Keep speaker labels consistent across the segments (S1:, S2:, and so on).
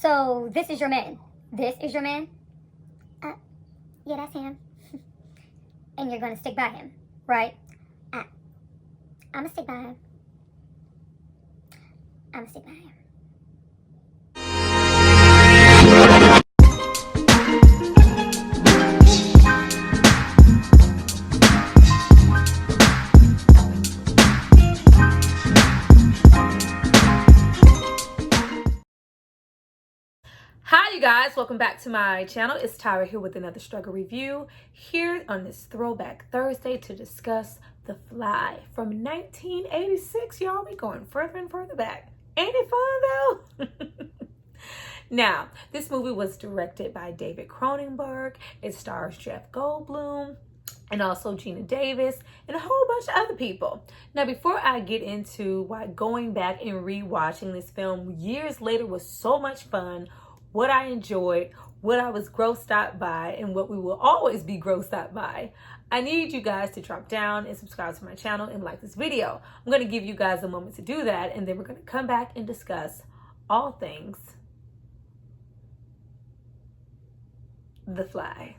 S1: So this is your man. This is your man? Yeah, that's him. And you're gonna stick by him, right? I'm gonna stick by him. I'm gonna stick by him.
S2: Hi you guys, welcome back to my channel. It's Tyra here with another struggle review here on this Throwback Thursday to discuss The Fly from 1986. Y'all, we going further and further back. Ain't it fun though? Now, this movie was directed by David Cronenberg. It stars Jeff Goldblum and also Gina Davis and a whole bunch of other people. Now, before I get into why going back and rewatching this film years later was so much fun, what I enjoyed, what I was grossed out by, and what we will always be grossed out by, I need you guys to drop down and subscribe to my channel and like this video. I'm going to give you guys a moment to do that, and then we're going to come back and discuss all things The Fly.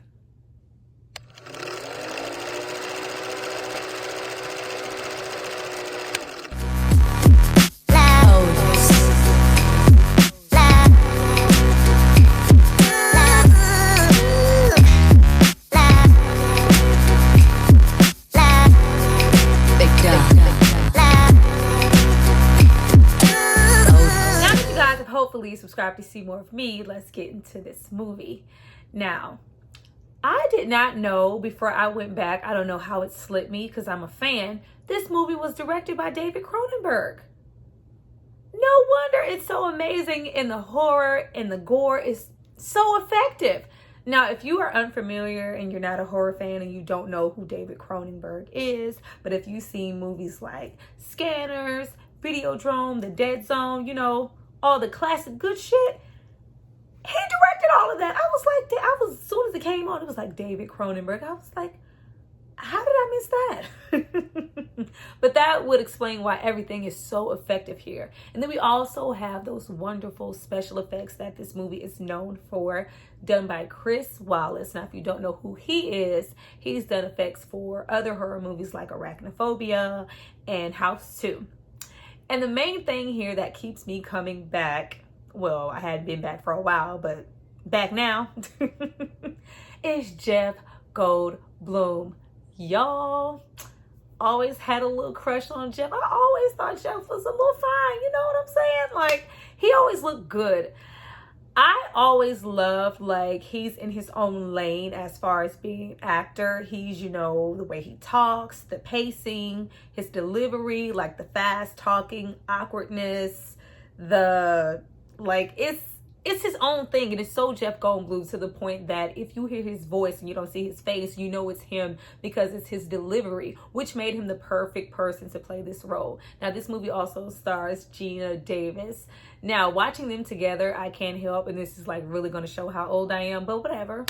S2: Hopefully subscribe to see more of me. Let's get into this movie. Now, I did not know before I went back, I don't know how it slipped me because I'm a fan, this movie was directed by David Cronenberg. No wonder it's so amazing, and the horror and the gore is so effective. Now, if you are unfamiliar and you're not a horror fan and you don't know who David Cronenberg is, but if you've seen movies like Scanners, Videodrome, The Dead Zone, you know, all the classic good shit, he directed all of that. As soon as it came on, it was like David Cronenberg. I was like, how did I miss that? But that would explain why everything is so effective here. And then we also have those wonderful special effects that this movie is known for, done by Chris Wallace. Now, if you don't know who he is, he's done effects for other horror movies like Arachnophobia and House 2. And the main thing here that keeps me coming back, well, I had been back for a while, but back now, is Jeff Goldblum. Y'all, always had a little crush on Jeff. I always thought Jeff was a little fine, you know what I'm saying? Like, he always looked good. I always loved, like, he's in his own lane as far as being an actor. He's, you know, the way he talks, the pacing, his delivery, like the fast talking, awkwardness, it's his own thing. And it's so Jeff Goldblum to the point that if you hear his voice and you don't see his face, you know it's him because it's his delivery, which made him the perfect person to play this role. Now, this movie also stars Gina Davis. Now, watching them together, I can't help, and this is like really going to show how old I am, but whatever.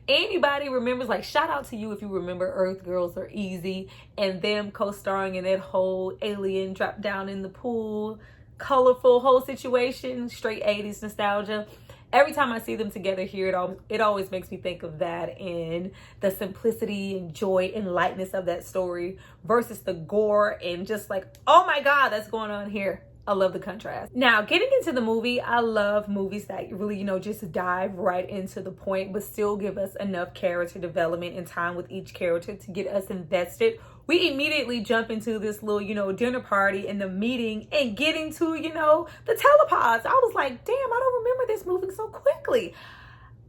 S2: Anybody remembers, like, shout out to you if you remember Earth Girls Are Easy and them co-starring in that whole alien drop down in the pool, colorful whole situation, straight 80s nostalgia. Every time I see them together here, it always makes me think of that and the simplicity and joy and lightness of that story versus the gore and just like, oh my God, that's going on here. I love the contrast. Now, getting into the movie, I love movies that really, you know, just dive right into the point, but still give us enough character development and time with each character to get us invested. We immediately jump into this little, you know, dinner party and the meeting and getting to, you know, the telepods. I was like, damn, I don't remember this moving so quickly.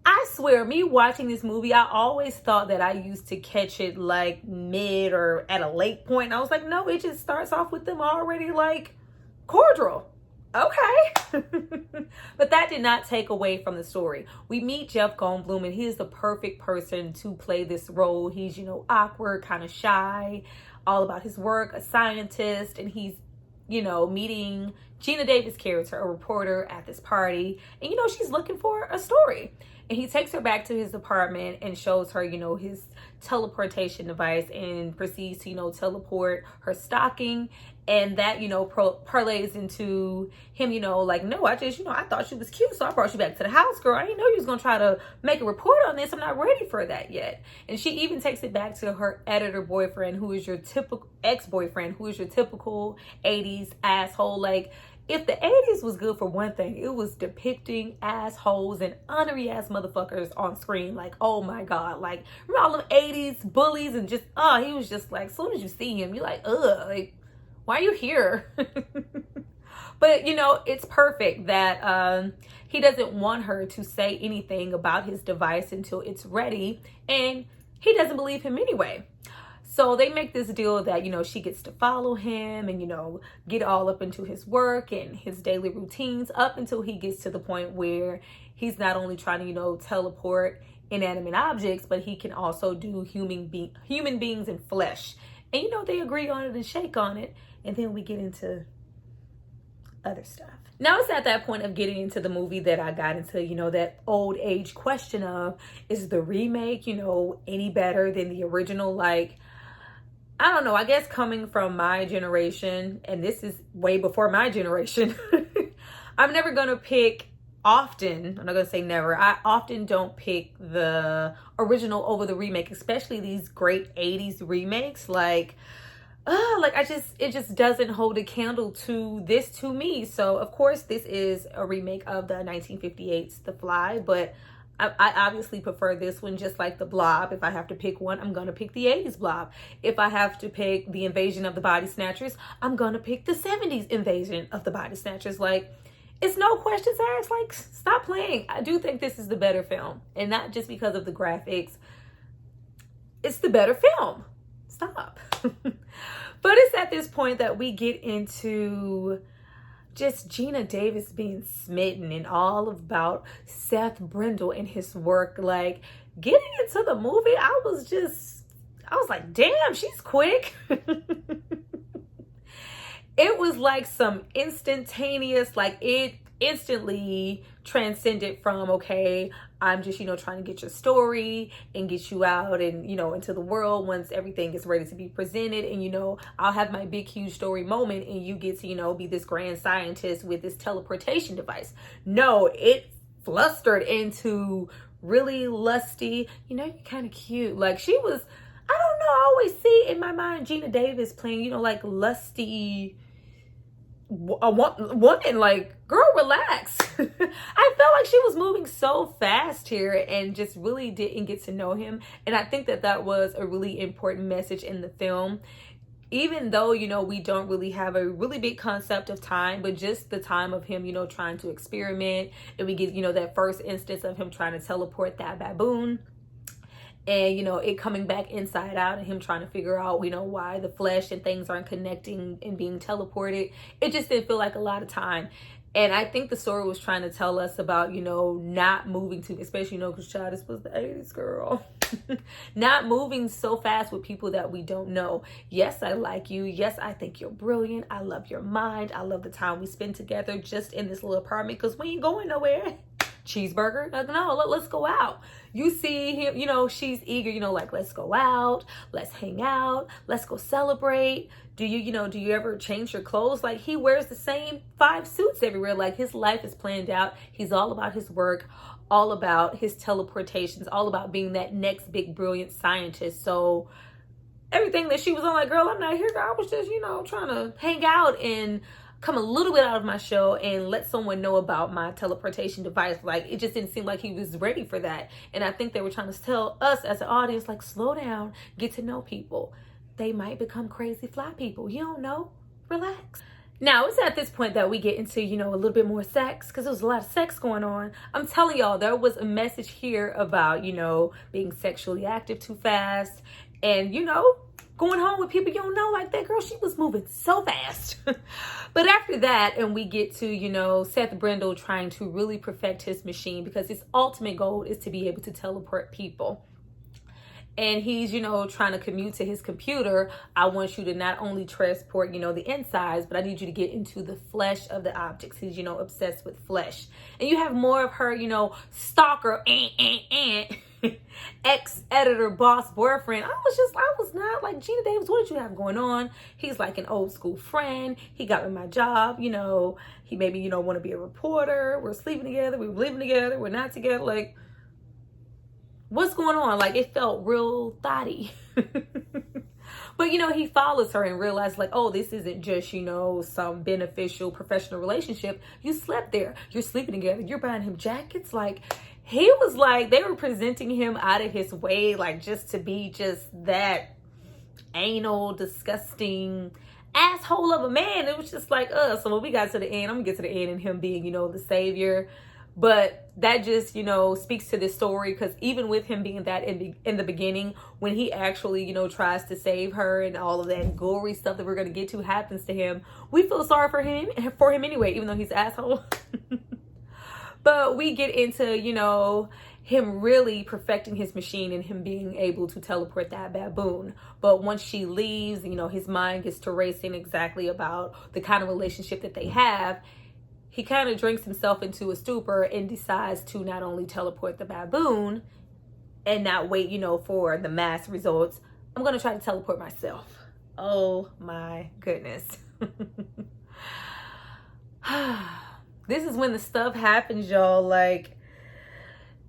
S2: I swear, me watching this movie, I always thought that I used to catch it like mid or at a late point. And I was like, no, it just starts off with them already like cordial. Okay. But that did not take away from the story. We meet Jeff Goldblum and he is the perfect person to play this role. He's, you know, awkward, kind of shy, all about his work, a scientist, and he's, you know, meeting Gina Davis' character, a reporter at this party, and you know, she's looking for a story. And he takes her back to his apartment and shows her, you know, his teleportation device, and proceeds to, you know, teleport her stocking. And that, you know, parlays into him, you know, like, no, I just, you know, I thought you was cute, so I brought you back to the house, girl. I didn't know you was going to try to make a report on this. I'm not ready for that yet. And she even takes it back to her editor boyfriend, who is your typical ex-boyfriend, who is your typical 80s asshole. Like, if the 80s was good for one thing, it was depicting assholes and honorary ass motherfuckers on screen. Like, oh my God. Like, remember all them 80s bullies, and just, he was just like, as soon as you see him, you're like, ugh, like, why are you here? But, you know, it's perfect that he doesn't want her to say anything about his device until it's ready. And he doesn't believe him anyway. So they make this deal that, you know, she gets to follow him and, you know, get all up into his work and his daily routines, up until he gets to the point where he's not only trying to, you know, teleport inanimate objects, but he can also do human beings in flesh. And, you know, they agree on it and shake on it. And then we get into other stuff. Now it's at that point of getting into the movie that I got into, you know, that old age question of, is the remake, you know, any better than the original? Like, I don't know, I guess coming from my generation, and this is way before my generation, I'm never going to pick often, I'm not going to say never, I often don't pick the original over the remake, especially these great 80s remakes. Like, it just doesn't hold a candle to this to me. So of course this is a remake of the 1958's The Fly, but I obviously prefer this one, just like The Blob. If I have to pick one, I'm going to pick the 80s Blob. If I have to pick the Invasion of the Body Snatchers, I'm going to pick the 70s Invasion of the Body Snatchers. Like, it's no questions asked. Like, stop playing. I do think this is the better film, and not just because of the graphics. It's the better film. Stop. But it's at this point that we get into just Gina Davis being smitten and all about Seth Brundle and his work. Like, getting into the movie, I was like, damn, she's quick. It was like some instantaneous, like, it instantly transcended from, okay, I'm just, you know, trying to get your story and get you out and, you know, into the world once everything is ready to be presented. And, you know, I'll have my big, huge story moment, and you get to, you know, be this grand scientist with this teleportation device. No, it flustered into really lusty, you know, you're kind of cute. Like, she was, I don't know, I always see in my mind Gina Davis playing, you know, like lusty a woman. Like, girl, relax. I felt like she was moving so fast here and just really didn't get to know him. And I think that was a really important message in the film. Even though, you know, we don't really have a really big concept of time, but just the time of him, you know, trying to experiment. And we get, you know, that first instance of him trying to teleport that baboon. And, you know, it coming back inside out and him trying to figure out, you know, why the flesh and things aren't connecting and being teleported. It just didn't feel like a lot of time. And I think the story was trying to tell us about, you know, not moving too, especially, you know, because child, this was the 80s, girl. Not moving so fast with people that we don't know. Yes, I like you. Yes, I think you're brilliant. I love your mind. I love the time we spend together just in this little apartment because we ain't going nowhere. Cheeseburger? Like, no, let's go out. You see him, you know, she's eager, you know, like, let's go out, let's hang out, let's go celebrate. Do you ever change your clothes? Like, he wears the same 5 suits everywhere. Like, his life is planned out. He's all about his work, all about his teleportations, all about being that next big brilliant scientist. So everything that she was on, like, girl, I'm not here. I was just, you know, trying to hang out and come a little bit out of my shell and let someone know about my teleportation device. Like, it just didn't seem like he was ready for that. And I think they were trying to tell us as an audience, like, slow down, get to know people. They might become crazy fly people. You don't know. Relax. Now, it's at this point that we get into, you know, a little bit more sex, because there was a lot of sex going on. I'm telling y'all, there was a message here about, you know, being sexually active too fast and, you know, going home with people you don't know. Like, that girl, she was moving so fast. But after that, and we get to, you know, Seth Brundle trying to really perfect his machine, because his ultimate goal is to be able to teleport people. and he's, trying to commute to his computer. I want you to not only transport, the insides, but I need you to get into the flesh of the objects. He's, obsessed with flesh. And you have more of her, stalker, ex-editor, boss, boyfriend. I was not like, Gina Davis, what did you have going on? He's like an old school friend. He got me my job, he maybe, want to be a reporter. We're sleeping together. We're living together. We're not together. Like, what's going on? Like, it felt real thotty. But, he follows her and realized, like, oh, this isn't just, some beneficial professional relationship. You slept there. You're sleeping together. You're buying him jackets. Like, he was like, they were presenting him out of his way, like, just to be just that anal, disgusting asshole of a man. It was just like, so when we got to the end, I'm going to get to the end and him being, the savior. But that just, speaks to this story, because even with him being that in the beginning, when he actually, tries to save her and all of that gory stuff that we're going to get to happens to him, we feel sorry for him anyway, even though he's an asshole. But we get into, him really perfecting his machine and him being able to teleport that baboon. But once she leaves, his mind gets to racing exactly about the kind of relationship that they have. He kind of drinks himself into a stupor and decides to not only teleport the baboon and not wait, for the mass results. I'm going to try to teleport myself. Oh my goodness. This is when the stuff happens, y'all. Like,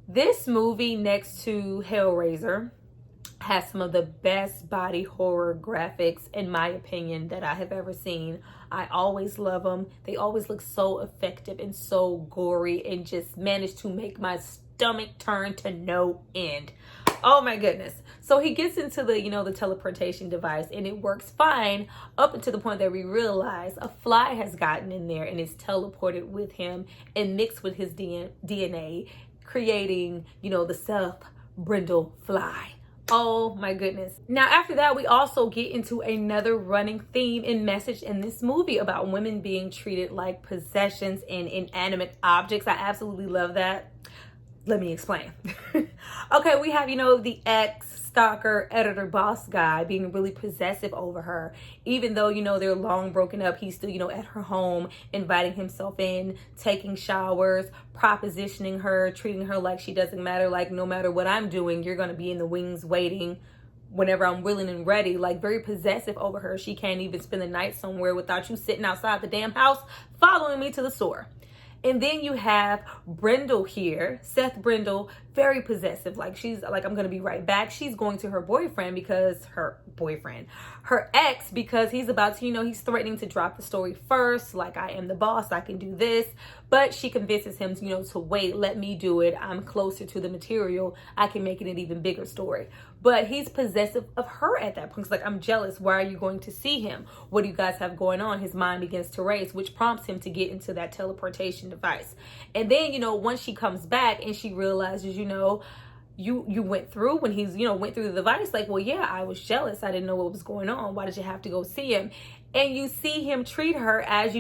S2: this movie next to Hellraiser has some of the best body horror graphics, in my opinion, that I have ever seen. I always love them. They always look so effective and so gory, and just manage to make my stomach turn to no end. Oh my goodness. So he gets into the, the teleportation device, and it works fine up until the point that we realize a fly has gotten in there and is teleported with him and mixed with his DNA, creating, the Seth Brundle fly. Oh my goodness. Now, after that, we also get into another running theme and message in this movie about women being treated like possessions and inanimate objects. I absolutely love that. Let me explain. Okay, we have, the ex-stalker, editor, boss guy being really possessive over her. Even though, they're long broken up, he's still, at her home, inviting himself in, taking showers, propositioning her, treating her like she doesn't matter. Like, no matter what I'm doing, you're going to be in the wings waiting whenever I'm willing and ready. Like, very possessive over her. She can't even spend the night somewhere without you sitting outside the damn house following me to the store. And then you have Brundle here, Seth Brundle, very possessive. Like, she's like, I'm going to be right back. She's going to her boyfriend because her ex, because he's about to, he's threatening to drop the story first. Like, I am the boss, I can do this. But she convinces him, to wait, let me do it. I'm closer to the material. I can make it an even bigger story. But he's possessive of her at that point. It's like, I'm jealous. Why are you going to see him? What do you guys have going on? His mind begins to race, which prompts him to get into that teleportation device. And then, once she comes back and she realizes, you went through when he's, went through the device. Like, well, yeah, I was jealous. I didn't know what was going on. Why did you have to go see him? And you see him treat her as,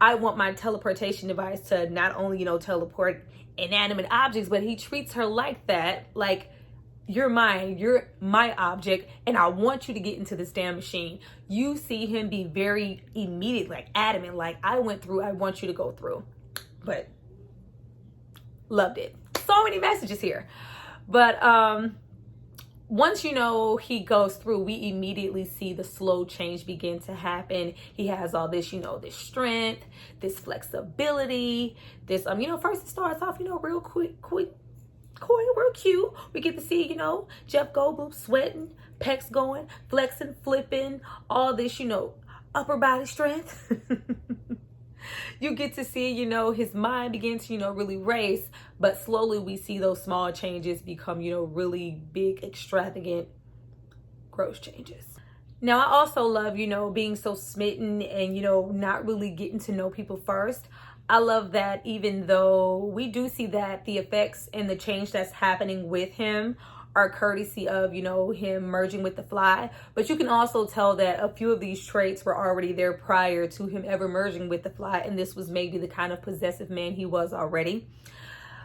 S2: I want my teleportation device to not only, teleport inanimate objects, but he treats her like that. Like, you're mine, you're my object, and I want you to get into this damn machine. You see him be very immediate, like adamant, like, I went through, I want you to go through. But loved it. So many messages here. But once he goes through, we immediately see the slow change begin to happen. He has all this, this strength, this flexibility, this first it starts off, real quick, real cute. We get to see, Jeff Goldblum sweating, pecs going, flexing, flipping, all this, upper body strength. You get to see, his mind begin to, really race, but slowly we see those small changes become, really big, extravagant, gross changes. Now, I also love, being so smitten and, not really getting to know people first. I love that even though we do see that the effects and the change that's happening with him are courtesy of, him merging with the fly. But you can also tell that a few of these traits were already there prior to him ever merging with the fly. And this was maybe the kind of possessive man he was already.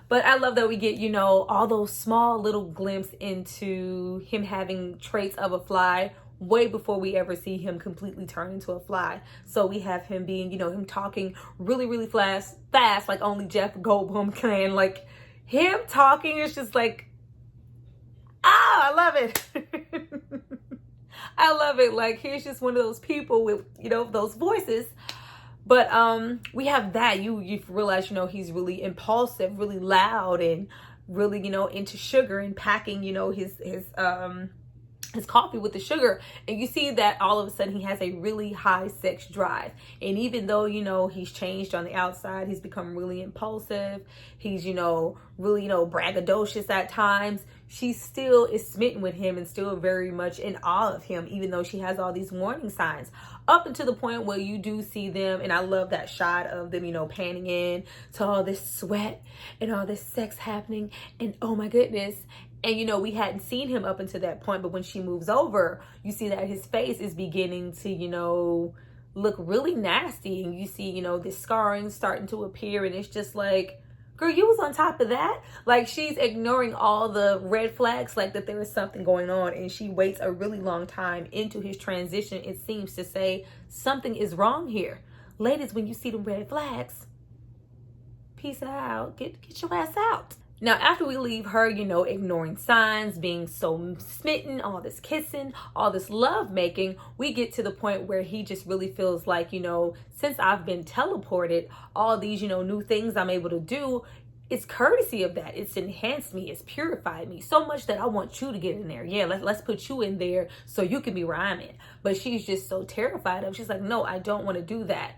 S2: But I love that we get, you know, all those small little glimpses into him having traits of a fly way before we ever see him completely turn into a fly. So we have him being, you know, him talking really fast, like only Jeff Goldblum can. Like, him talking is just like, I love it. I love it. Like, he's just one of those people with, you know, those voices. But we have that. You realize, you know, he's really impulsive, really loud, and really, you know, into sugar and packing, you know, his coffee with the sugar. And you see that all of a sudden he has a really high sex drive. And even though, you know, he's changed on the outside, he's become really impulsive, he's, you know, really, you know, braggadocious at times, she still is smitten with him and still very much in awe of him, even though she has all these warning signs. Up until the point where you do see them, and I love that shot of them, you know, panning in to all this sweat and all this sex happening, and oh my goodness. And, you know, we hadn't seen him up until that point, but when she moves over, you see that his face is beginning to, you know, look really nasty. And you see, you know, this scarring starting to appear. And it's just like, girl, you was on top of that. Like, she's ignoring all the red flags, like that there is something going on. And she waits a really long time into his transition, it seems, to say something is wrong here. Ladies, when you see the red flags, peace out. Get your ass out. Now, after we leave her, you know, ignoring signs, being so smitten, all this kissing, all this love making, we get to the point where he just really feels like, you know, since I've been teleported, all these, you know, new things I'm able to do, it's courtesy of that. It's enhanced me. It's purified me so much that I want you to get in there. Yeah, let's put you in there so you can be where I'm in. But she's just so terrified of, she's like, no, I don't want to do that.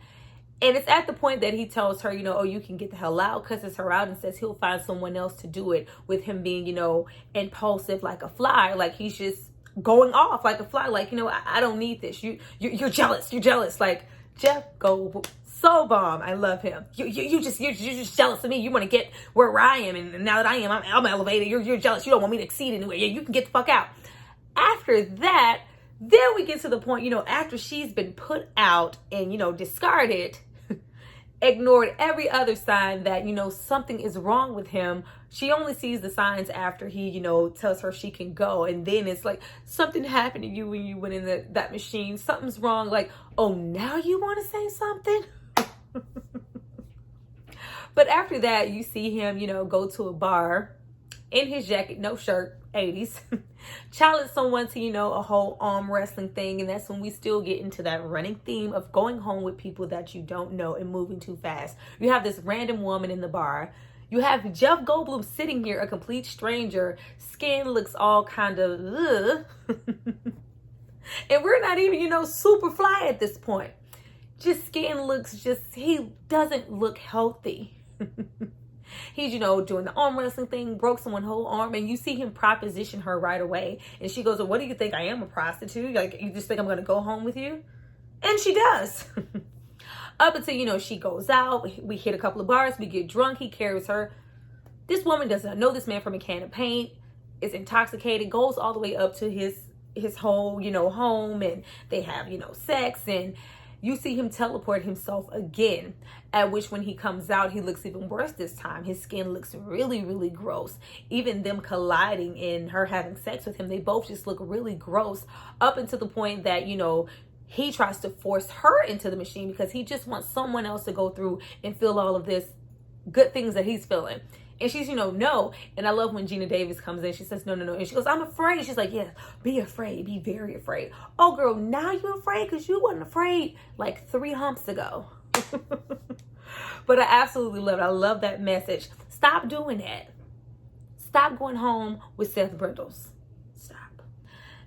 S2: And it's at the point that he tells her, you know, oh, you can get the hell out, cusses her out, and says he'll find someone else to do it, with him being, you know, impulsive like a fly. Like, he's just going off like a fly. Like, you know, I don't need this. You're jealous. You're jealous. Like, Jeff Goldblum, so bomb. I love him. You're just jealous of me. You want to get where I am, and now that I'm elevated. You're jealous. You don't want me to exceed anywhere. Yeah, you can get the fuck out. After that, then we get to the point, you know, after she's been put out and, you know, discarded, ignored every other sign that, you know, something is wrong with him. She only sees the signs after he, you know, tells her she can go. And then it's like, something happened to you when you went in that machine. Something's wrong. Like, oh, now you want to say something? But after that, you see him, you know, go to a bar in his jacket, no shirt, 80s, challenge someone to, you know, a whole arm wrestling thing. And that's when we still get into that running theme of going home with people that you don't know and moving too fast. You have this random woman in the bar. You have Jeff Goldblum sitting here, a complete stranger. Skin looks all kind of, ugh. And we're not even, you know, super fly at this point. Just skin looks just, he doesn't look healthy. He's, you know, doing the arm wrestling thing, broke someone's whole arm, and you see him proposition her right away. And she goes, well, what do you think? I am a prostitute? Like, you just think I'm going to go home with you? And she does. Up until, you know, she goes out. We hit a couple of bars. We get drunk. He carries her. This woman does not know this man from a can of paint, is intoxicated, goes all the way up to his whole, you know, home, and they have, you know, sex. And you see him teleport himself again, at which when he comes out, he looks even worse this time. His skin looks really gross. Even them colliding and her having sex with him, they both just look really gross, up until the point that, you know, he tries to force her into the machine because he just wants someone else to go through and feel all of this good things that he's feeling. And she's, you know, no. And I love when Gina Davis comes in. She says, no. And she goes, I'm afraid. She's like, yeah, be afraid. Be very afraid. Oh, girl, now you're afraid because you wasn't afraid like 3 humps ago. But I absolutely love it. I love that message. Stop doing that. Stop going home with Seth Brundles. Stop.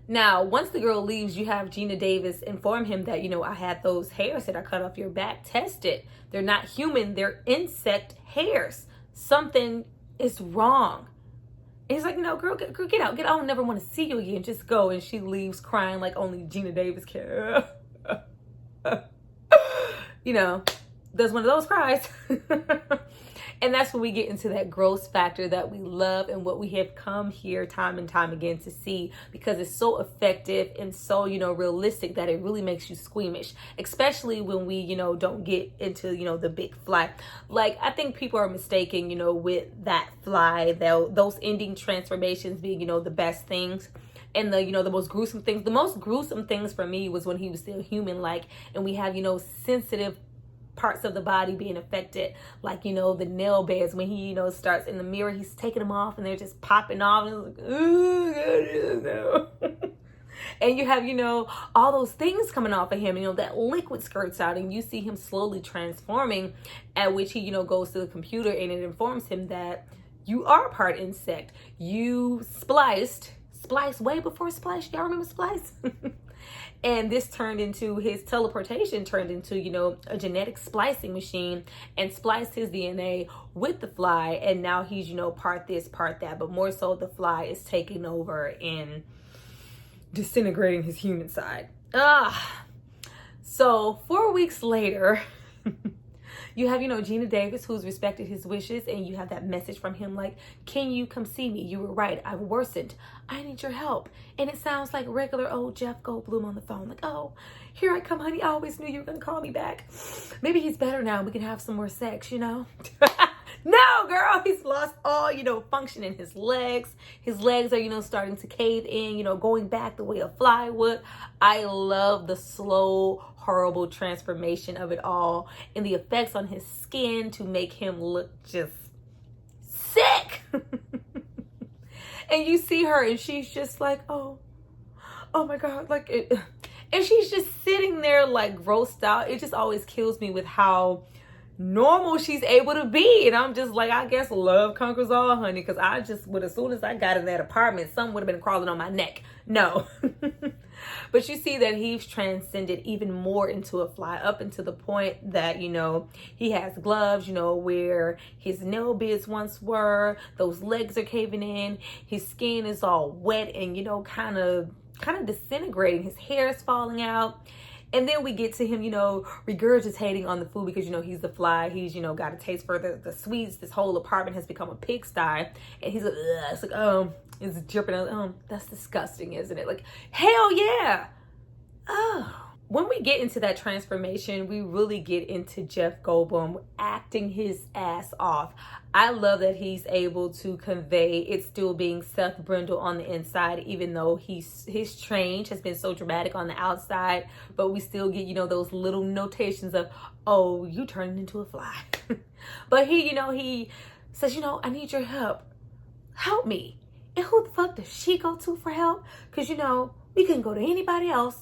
S2: Now, once the girl leaves, you have Gina Davis inform him that, you know, I had those hairs that I cut off your back tested. They're not human. They're insect hairs. Something is wrong. And he's like, no, girl, get out. I don't never want to see you again. Just go. And she leaves crying like only Gina Davis can. You know, does one of those cries. And that's when we get into that gross factor that we love and what we have come here time and time again to see, because it's so effective and so, realistic that it really makes you squeamish, especially when we, don't get into, the big fly. Like, I think people are mistaken, with that fly, those ending transformations being, the best things. And the most gruesome things. The most gruesome things for me was when he was still human-like, and we have, sensitive parts of the body being affected, like, the nail beds, when he, starts in the mirror, he's taking them off and they're just popping off, and it's like, ooh, God, no. And you have, all those things coming off of him, that liquid skirts out, and you see him slowly transforming, at which he, goes to the computer, and it informs him that you are part insect. You spliced way before Splice. Y'all remember Splice? And this turned into, his teleportation turned into, a genetic splicing machine, and spliced his DNA with the fly. And now he's, part this, part that, but more so the fly is taking over and disintegrating his human side. So 4 weeks later, you have, Gina Davis, who's respected his wishes, and you have that message from him like, can you come see me? You were right. I've worsened. I need your help. And it sounds like regular old Jeff Goldblum on the phone. Like, oh, here I come, honey. I always knew you were going to call me back. Maybe he's better now. We can have some more sex, No, girl, he's lost all, function in his legs. His legs are, starting to cave in, going back the way a fly would. I love the slow, horrible transformation of it all, and the effects on his skin to make him look just sick. And you see her, and she's just like, oh my God, like it. And she's just sitting there like grossed out. It just always kills me with how normal she's able to be. And I'm just like, I guess love conquers all, honey, because I just would, as soon as I got in that apartment, some would have been crawling on my neck. No. But you see that he's transcended even more into a fly, up into the point that, he has gloves, where his nail beds once were. Those legs are caving in. His skin is all wet and, kind of disintegrating. His hair is falling out. And then we get to him, regurgitating on the food because, he's the fly. He's, got a taste for the sweets. This whole apartment has become a pigsty. And he's like, ugh. It's like, it's dripping out. That's disgusting, isn't it? Like, hell yeah. Oh. When we get into that transformation, we really get into Jeff Goldblum acting his ass off. I love that he's able to convey it still being Seth Brundle on the inside, even though his change has been so dramatic on the outside, but we still get, those little notations of, oh, you turned into a fly. But he says, I need your help. Help me. And who the fuck does she go to for help? Because, we couldn't go to anybody else.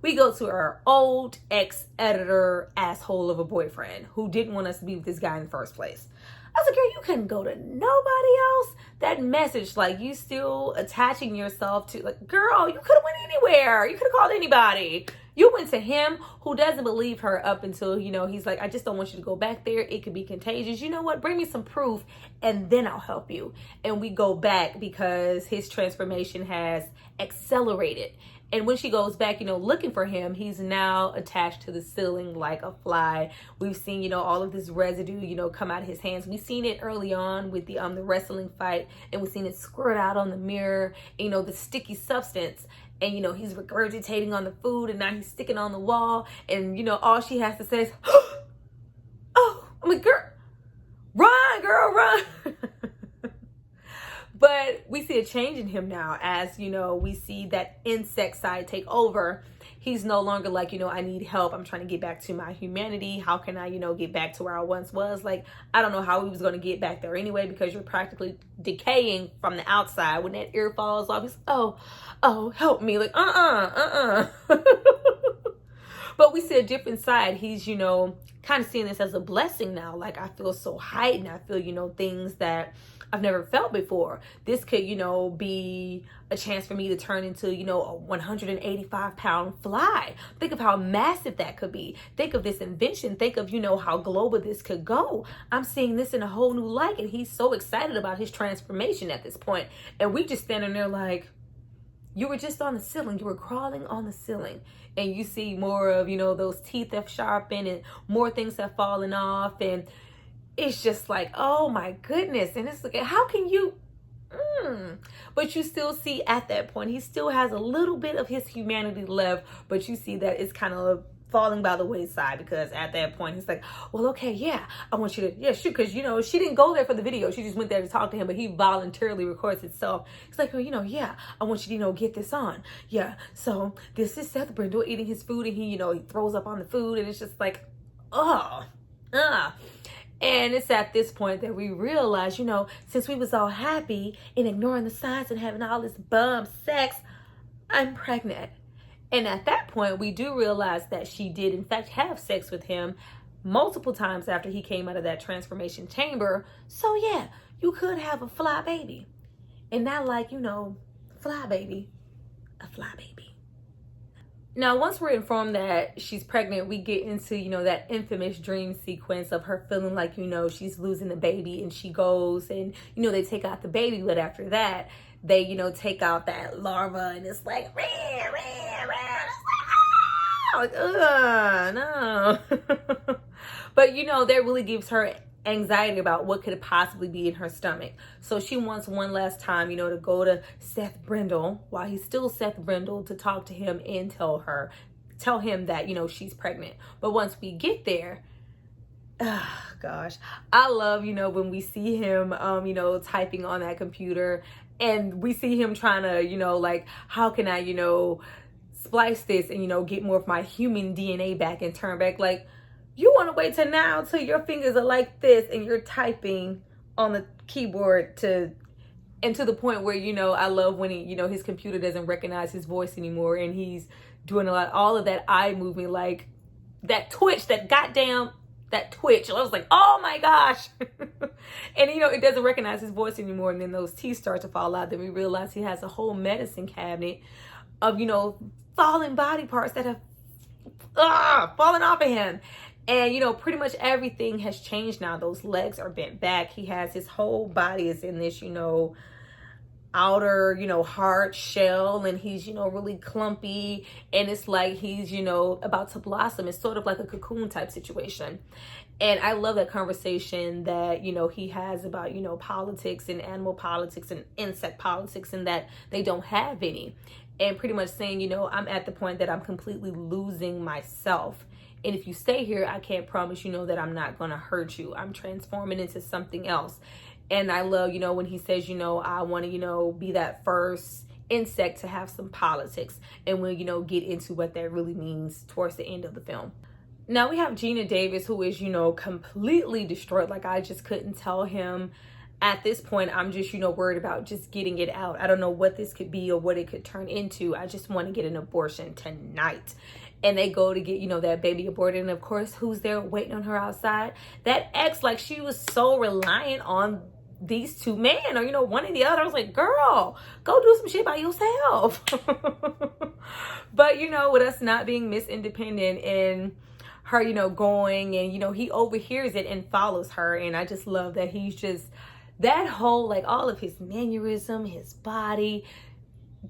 S2: We go to our old ex-editor asshole of a boyfriend who didn't want us to be with this guy in the first place. I was like, girl, you couldn't go to nobody else. That message, like, you still attaching yourself to, like, girl, you could have went anywhere. You could have called anybody. You went to him who doesn't believe her up until, he's like, I just don't want you to go back there. It could be contagious. You know what? Bring me some proof and then I'll help you. And we go back because his transformation has accelerated. And when she goes back, looking for him, he's now attached to the ceiling like a fly. We've seen, all of this residue, come out of his hands. We've seen it early on with the wrestling fight, and we've seen it squirt out on the mirror, the sticky substance. And, he's regurgitating on the food, and now he's sticking on the wall. And, all she has to say is, oh, I'm like, girl, run. But we see a change in him now as, we see that insect side take over. He's no longer like, I need help. I'm trying to get back to my humanity. How can I, get back to where I once was? Like, I don't know how he was going to get back there anyway, because you're practically decaying from the outside. When that ear falls off, he's, oh, help me. Like, But we see a different side. He's, kind of seeing this as a blessing now. Like, I feel so heightened. I feel, things that I've never felt before. This could, be a chance for me to turn into, a 185-pound fly. Think of how massive that could be. Think of this invention. Think of, how global this could go. I'm seeing this in a whole new light, and he's so excited about his transformation at this point. And we just standing there like, you were just on the ceiling. You were crawling on the ceiling. And you see more of, those teeth have sharpened and more things have fallen off. And it's just like, oh my goodness. And it's like, how can you, but you still see at that point, he still has a little bit of his humanity left, but you see that it's kind of falling by the wayside, because at that point he's like, well, okay, yeah, I want you to, yeah, shoot, because she didn't go there for the video, she just went there to talk to him, but he voluntarily records himself. He's like, well, yeah, I want you to get this on, yeah, so this is Seth Brundle eating his food, and he throws up on the food, and it's just like, and it's at this point that we realize, since we was all happy and ignoring the signs and having all this bum sex, I'm pregnant. And at that point, we do realize that she did, in fact, have sex with him multiple times after he came out of that transformation chamber. So, yeah, you could have a fly baby. And not like, fly baby, a fly baby. Now, once we're informed that she's pregnant, we get into, that infamous dream sequence of her feeling like, she's losing the baby, and she goes and, they take out the baby. But after that, they, take out that larva, and it's like, no. But, that really gives her anxiety about what could possibly be in her stomach. So she wants one last time, to go to Seth Brundle while he's still Seth Brundle, to talk to him and tell him that, she's pregnant. But once we get there, gosh, I love, when we see him, typing on that computer, and we see him trying to, like, how can I, splice this and, get more of my human DNA back and turn back. Like, you want to wait till now till your fingers are like this and you're typing on the keyboard to the point where, I love when he, his computer doesn't recognize his voice anymore, and he's doing all of that eye movement, like that twitch, that twitch. I was like, oh my gosh. And, it doesn't recognize his voice anymore. And then those teeth start to fall out. Then we realize he has a whole medicine cabinet of, fallen body parts that have fallen off of him. And, pretty much everything has changed now. Those legs are bent back. He has his whole body is in this, outer, hard shell, and he's, really clumpy, and it's like he's, about to blossom. It's sort of like a cocoon type situation. And I love that conversation that, he has about, politics and animal politics and insect politics, and that they don't have any. And pretty much saying, I'm at the point that I'm completely losing myself. And if you stay here, I can't promise, that I'm not going to hurt you. I'm transforming into something else. And I love, when he says, I want to, be that first insect to have some politics. And we'll, get into what that really means towards the end of the film. Now we have Gina Davis, who is, completely destroyed. Like, I just couldn't tell him. At this point, I'm just, worried about just getting it out. I don't know what this could be or what it could turn into. I just want to get an abortion tonight. And they go to get, that baby aborted. And of course, who's there waiting on her outside? That ex, like, she was so reliant on these two men, or, one and the other. I was like, girl, go do some shit by yourself. But, with us not being Miss Independent and her, going and, he overhears it and follows her. And I just love that he's just, that whole, like, all of his mannerism, his body,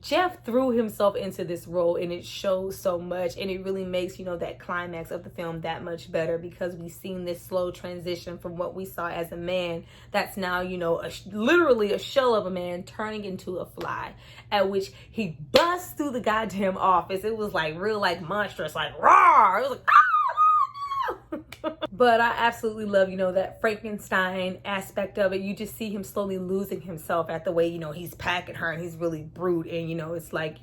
S2: Jeff threw himself into this role, and it shows so much, and it really makes, that climax of the film that much better, because we've seen this slow transition from what we saw as a man that's now, literally a shell of a man turning into a fly, at which he busts through the goddamn office. It was like real, like, monstrous, like, roar. It was like, ah! But I absolutely love, that Frankenstein aspect of it. You just see him slowly losing himself at the way, he's packing her, and he's really brute. And, it's like,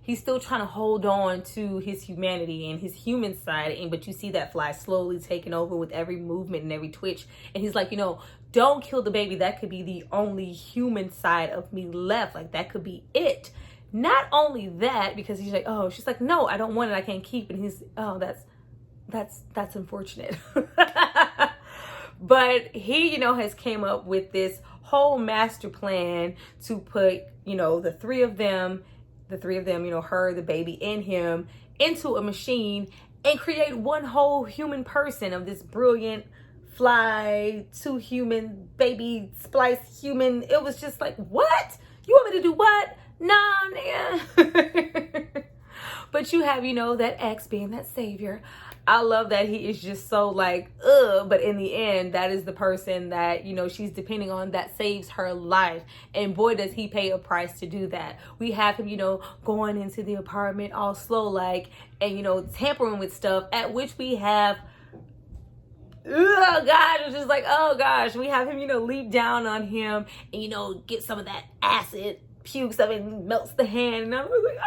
S2: he's still trying to hold on to his humanity and his human side. But you see that fly slowly taking over with every movement and every twitch. And he's like, don't kill the baby. That could be the only human side of me left. Like, that could be it. Not only that, because he's like, oh, she's like, no, I don't want it. I can't keep it. And he's, oh, that's unfortunate. But he, has came up with this whole master plan to put, the three of them, her, the baby, and him, into a machine and create one whole human person of this brilliant fly, two human, baby, splice human. It was just like, what? You want me to do what? No, nigga. But you have, you know, that ex being that savior. I love that he is just so like, ugh, but in the end, that is the person that, you know, she's depending on that saves her life. And boy, does he pay a price to do that. We have him, you know, going into the apartment all slow like, and, you know, tampering with stuff, at which we have, oh gosh, it's just like, oh gosh, we have him, you know, leap down on him and, you know, get some of that acid, pukes up and melts the hand, and I'm like,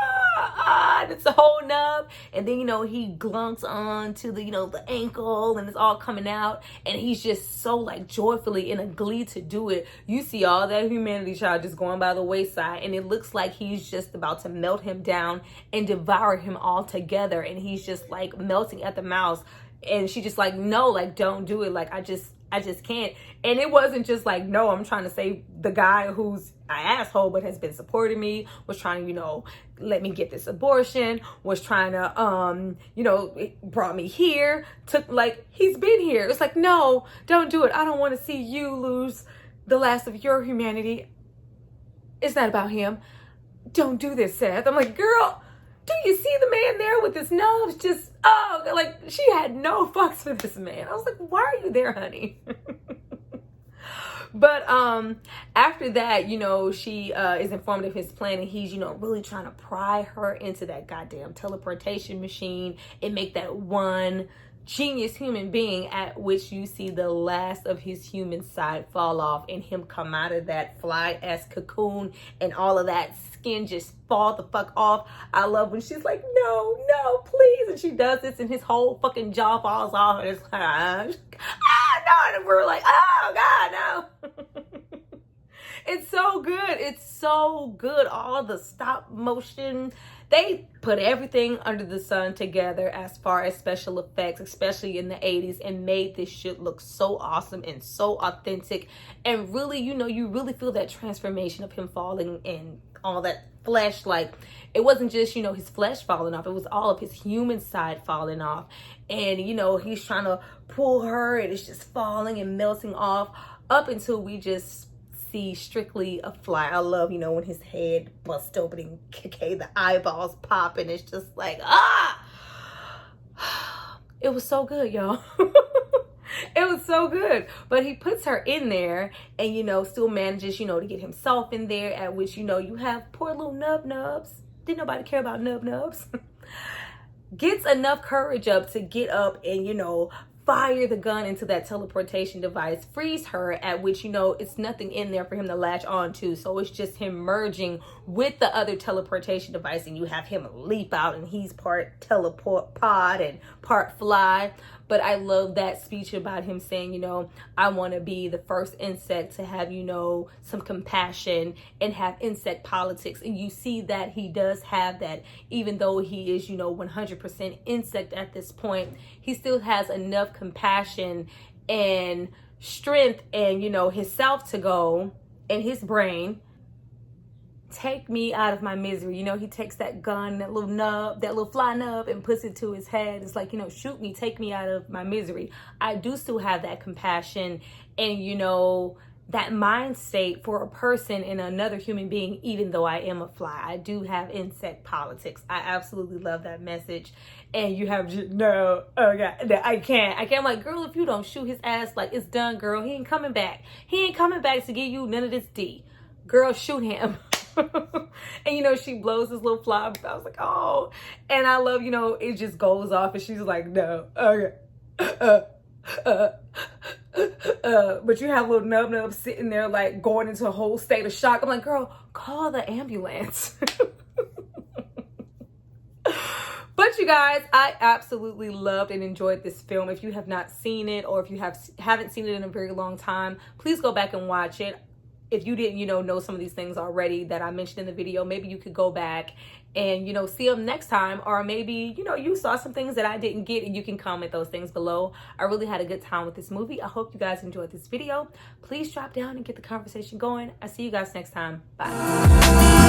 S2: and it's a whole nub, and then, you know, he glunks on to the, you know, the ankle, and it's all coming out, and he's just so like joyfully in a glee to do it. You see all that humanity child just going by the wayside, and it looks like he's just about to melt him down and devour him all together, and he's just like melting at the mouth. And she just like, no, like, don't do it. Like, I just can't. And it wasn't just like, no, I'm trying to save the guy who's an asshole, but has been supporting me, was trying to, you know, let me get this abortion, was trying to, you know, brought me here, took, like, he's been here. It's like, no, don't do it. I don't want to see you lose the last of your humanity. It's not about him. Don't do this, Seth. I'm like, girl, do you see the man there with his nose? Just, oh, like, she had no fucks for this man. I was like, why are you there, honey? But after that, you know, she is informed of his plan, and he's, you know, really trying to pry her into that goddamn teleportation machine and make that one genius human being, at which you see the last of his human side fall off and him come out of that fly-ass cocoon and all of that skin just fall the fuck off. I love when she's like, no, please, and she does this and his whole fucking jaw falls off, and it's like, no, and we're like, oh god, no. It's so good. It's so good. All the stop motion. They put everything under the sun together as far as special effects, especially in the 80s, and made this shit look so awesome and so authentic. And really, you know, you really feel that transformation of him falling and all that flesh. Like, it wasn't just, you know, his flesh falling off. It was all of his human side falling off. And, you know, he's trying to pull her and it's just falling and melting off up until we just see strictly a fly. I love, you know, when his head busts open and decay, the eyeballs pop, and it's just like, it was so good, y'all. It was so good. But he puts her in there and, you know, still manages, you know, to get himself in there, at which, you know, you have poor little nubs. Didn't nobody care about nubs. Gets enough courage up to get up and, you know, fire the gun into that teleportation device, frees her, at which, you know, it's nothing in there for him to latch on to. So it's just him merging with the other teleportation device, and you have him leap out, and he's part teleport pod and part fly. But I love that speech about him saying, you know, I want to be the first insect to have, you know, some compassion and have insect politics. And you see that he does have that, even though he is, you know, 100% insect at this point. He still has enough compassion and strength and, you know, his self to go, and his brain, take me out of my misery. You know, he takes that gun, that little nub, that little fly nub, and puts it to his head. It's like, you know, shoot me, take me out of my misery. I do still have that compassion and, you know, that mind state for a person and another human being, even though I am a fly. I do have insect politics. I absolutely love that message. And you have, no, oh god, I can't. I'm like, girl, if you don't shoot his ass, like, it's done, girl. He ain't coming back. He ain't coming back to give you none of this D. Girl, shoot him. And, you know, she blows this little fly. I was like, oh. And I love, you know, it just goes off and she's like, no, okay. But you have little nub sitting there like going into a whole state of shock. I'm like, girl, call the ambulance. But you guys, I absolutely loved and enjoyed this film. If you have not seen it, or if you haven't seen it in a very long time, please go back and watch it. If you didn't, you know some of these things already that I mentioned in the video, maybe you could go back and, you know, see them next time. Or maybe, you know, you saw some things that I didn't get and you can comment those things below. I really had a good time with this movie. I hope you guys enjoyed this video. Please drop down and get the conversation going. I'll see you guys next time. Bye.